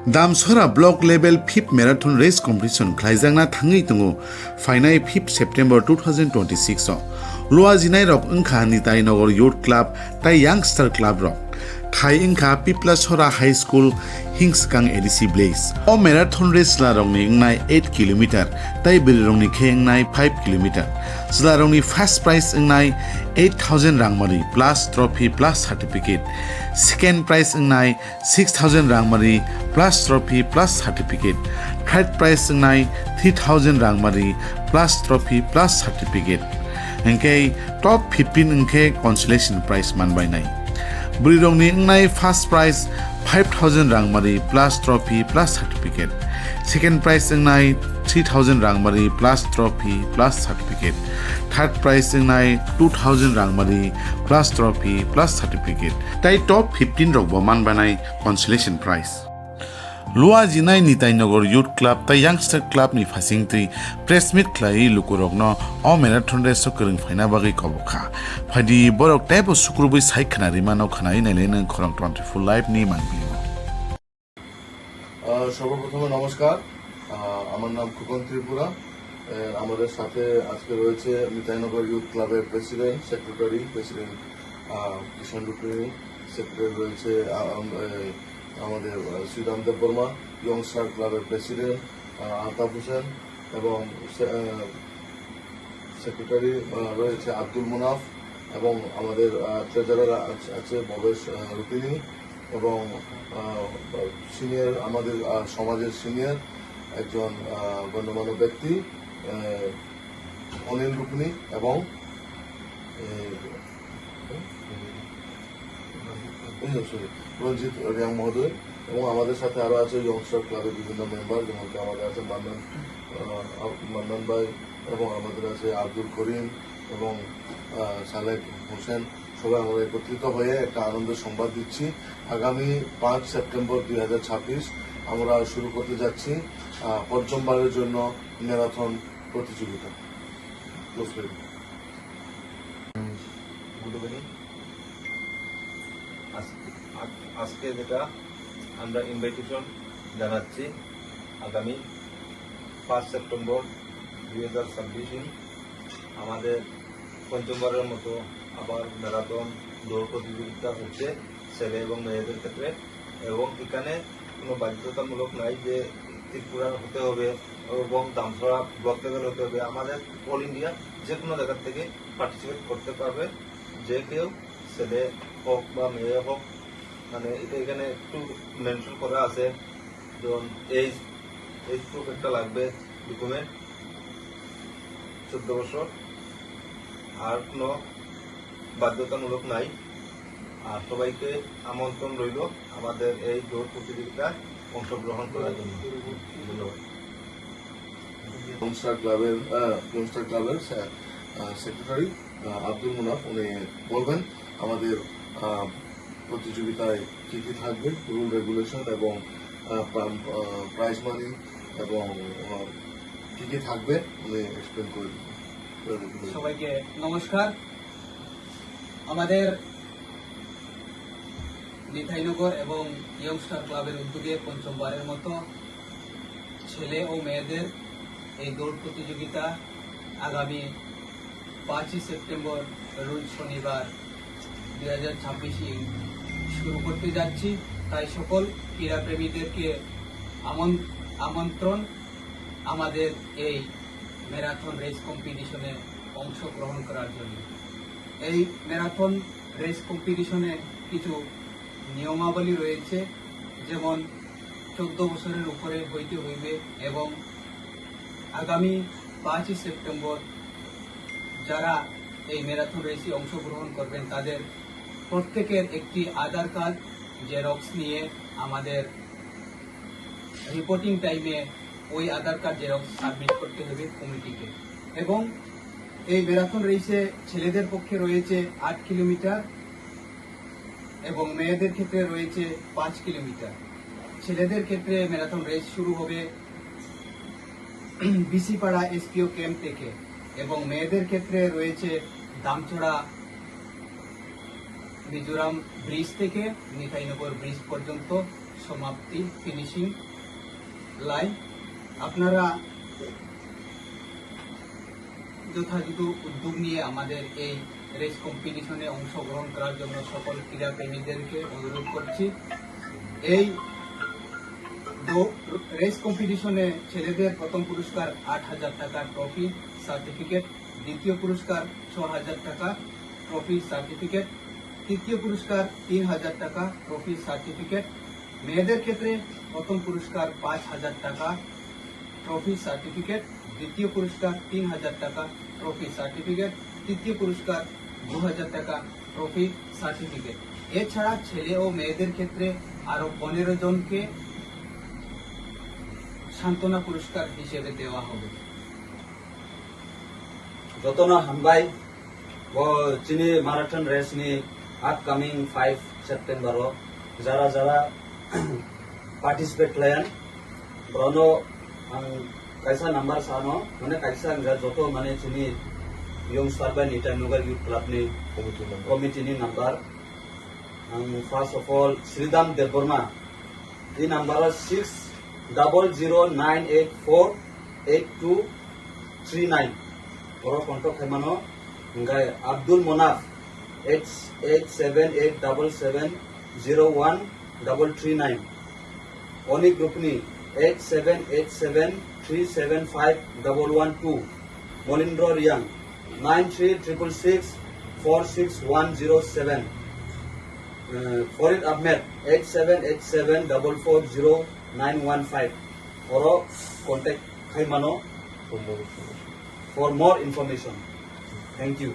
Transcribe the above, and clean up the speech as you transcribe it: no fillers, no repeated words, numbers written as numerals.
दामसरा block level 5th marathon race competition खालायजांना थाङै दङ फाइनाय 5 सेप्टेम्बर 2026 लुआ जिनाय रक ओंखा निताई नगर यूथ क्लब ताई यंगस्टर क्लब रक थाई इंखा पिप्लासरा हाई स्कूल हिंसकां एडीसी ब्लेस ओ मैराथन रेस लारंनि इंनाय 8 किलोमीटर ताई बिरंनि खेंनाय 5 किलोमीटर जलारंनि फर्स्ट प्राइज इंनाय 8000 रांमारि plus trophy plus certificate second prize इंनाय 6000 रांमारि plus trophy plus certificate third prize इंनाय 3000 रांमारि प्लस ट्रॉफी प्लस सर्टिफिकेट इनके टॉप 15 इनके कंसोलेशन प्राइज मानबायनाय बुरिरंनि इंनाय फर्स्ट प्राइज 5000 रांमारि plus trophy plus certificate second prize इंनाय 3000 रांमारि plus trophy plus certificate third prize इंनाय 2000 रांमारि प्लस ट्रॉफी प्लस सर्टिफिकेट ताई टॉप 15 रकबो मानबानाय कंसोलेशन प्राइज लुआ जिनाय निताई नगर यूथ क्लब ताई यंगस्टर क्लब नि फासिंगति प्रेस मीट खलाई लुकुरकनो अ मैराथन रेस करं फाइना बागै कबखा फादि बरक टाइप सुक्रुबै साइ खनारि मानाव खनाय नायलेन खरं 24 लाइव नि मानबियो সর্বপ্রথমে নমস্কার আমার নাম খোকন ত্রিপুরা আমাদের সাথে আজকে রয়েছে নিতাইনগর ইউথ ক্লাবের প্রেসিডেন্ট সেক্রেটারি প্রেসিডেন্ট কিষাণ রুক্মিণী সেক্রেটারি রয়েছে আমাদের শ্রীরাম দেববর্মা ইয়ংস্টার ক্লাবের প্রেসিডেন্ট আলতাফ হোসেন এবং সেক্রেটারি রয়েছে আব্দুল মুনাফ এবং আমাদের ট্রেজারার আছে ভবেশ রুপিনী এবং সিনিয়র আমাদের সমাজের সিনিয়র একজন গণ্যমান্য ব্যক্তি অনিল রুকনি এবং রঞ্জিত রিয়াং মহোদয় এবং আমাদের সাথে আরো আছে ইয়ংস্টার ক্লাবের বিভিন্ন মেম্বার যেমন আমাদের আছে মান্নান ভাই এবং আমাদের আছে আব্দুল করিম এবং সালেক হোসেন সবাই আমরা একত্রিত হয়ে একটা আনন্দের সংবাদ দিচ্ছি আগামী 5 সেপ্টেম্বর 2026 আমরা শুরু করতে যাচ্ছি পঞ্চমবারের জন্য ম্যারাথন প্রতিযোগিতা। আজকে যেটা আমরা ইনভাইটেশন জানাচ্ছি আগামী 5 সেপ্টেম্বর 2026 আমাদের পঞ্চমবারের মতো আবার ম্যারাথন দৌড় প্রতিযোগিতা হচ্ছে ছেলে এবং মেয়েদের ক্ষেত্রে এবং এখানে কোনো বাধ্যতামূলক নাই যে ত্রিপুরার হতে হবে এবং দামছড়া ব্লক লেভেল হতে হবে আমাদের অল ইন্ডিয়া যে কোনো জায়গা থেকে পার্টিসিপেট করতে পারবে যে কেউ ছেলে হোক বা মেয়ে হোক মানে এটা এখানে একটু মেনশন করা আছে যেমন এইজ প্রুফ একটা লাগবে ডকুমেন্ট 14 বছর আর কোনো বাধ্যতামূলক নাই আর সবাইকে আমন্ত্রণ রইল আমাদের এই দৌড় প্রতিযোগিতায় অংশগ্রহণ করার জন্য ধন্যবাদ। ইয়ংস্টার ক্লাবের সেক্রেটারি আব্দুল মুনাফ উনি বলবেন আমাদের প্রতিযোগিতায় কি কি থাকবে রুল রেগুলেশন এবং প্রাইজ মানি এবং কি কি থাকবে উনি এক্সপ্লেন করে দিবেন। সবাইকে নমস্কার। আমাদের নিতাইনগর এবং ইয়ংস্টার ক্লাবের উদ্যোগে পঞ্চমবারের মতো ছেলে ও মেয়েদের এই দৌড় প্রতিযোগিতা আগামী 5 সেপ্টেম্বর রোজ শনিবার 2026 শুরু করতে যাচ্ছি তাই সকল ক্রীড়াপ্রেমীদেরকে আমন্ত্রণ আমাদের এই ম্যারাথন রেস কম্পিটিশনে অংশগ্রহণ করার জন্য। এই ম্যারাথন রেস কম্পিটিশনে কিছু নিয়মাবলী রয়েছে যেমন 14 বছরের উপরে হইতে হইবে এবং আগামী 5 সেপ্টেম্বর যারা এই ম্যারাথন রেসে অংশগ্রহণ করবেন তাদের প্রত্যেকের একটি আধার কার্ড জেরক্স নিয়ে আমাদের রিপোর্টিং টাইমে ওই আধার কার্ড জেরক্স সাবমিট করতে হবে কমিটিকে এবং এই ম্যারাথন রেসে ছেলেদের পক্ষে রয়েছে 8 কিলোমিটার এবং মেয়েদের ক্ষেত্রে রয়েছে 5 কিলোমিটার। ছেলেদের ক্ষেত্রে ম্যারাথন রেস শুরু হবে বিসিপাড়া এসপিও ক্যাম্প থেকে এবং মেয়েদের ক্ষেত্রে রয়েছে দামছড়া মিজোরাম ব্রিজ থেকে নিতাইনগর ব্রিজ পর্যন্ত সমাপ্তি ফিনিশিং লাইন। আপনারা যথাযথ উদ্যোগ নিয়ে আমাদের এই রেস কম্পিটিশনে অংশগ্রহণ করার জন্য সকল ক্রীড়াপ্রেমীদেরকে অনুরোধ করছি। এই রেস কম্পিটিশনে ছেলেদের প্রথম পুরস্কার 8,000 টাকা ট্রফি সার্টিফিকেট, দ্বিতীয় পুরস্কার 6,000 টাকা ট্রফি সার্টিফিকেট, তৃতীয় পুরস্কার 3,000 টাকা ট্রফি সার্টিফিকেট। মেয়েদের ক্ষেত্রে প্রথম পুরস্কার 5,000 টাকা ট্রফি সার্টিফিকেট, দ্বিতীয় পুরস্কার 3,000 টাকা ট্রফি সার্টিফিকেট, তৃতীয় পুরস্কার 2,000 টাকা ট্রফি সার্টিফিকেট। এছাড়া ছেলে ও মেয়েদের ক্ষেত্রে আরো 15 জনকে সান্ত্বনা পুরস্কার হিসেবে দেওয়া হবে। Jotona Hambai Chini Marathon Race ni upcoming 5 September Jara participate layan Brono ang kaisa number sano mane kaisa ang joto mane chini yung Sarban Itanugal Youth Club ni committee ni number ang first of all Sridham Deborma the number 6009848239 Oro kontak hemano ngai Abdul Monaf 8787770139 Oni Grupni 8787375112 Molindro Riang 9366646107 Farid Ahmed 8787440915 Oro contact hemano for more information. Thank you.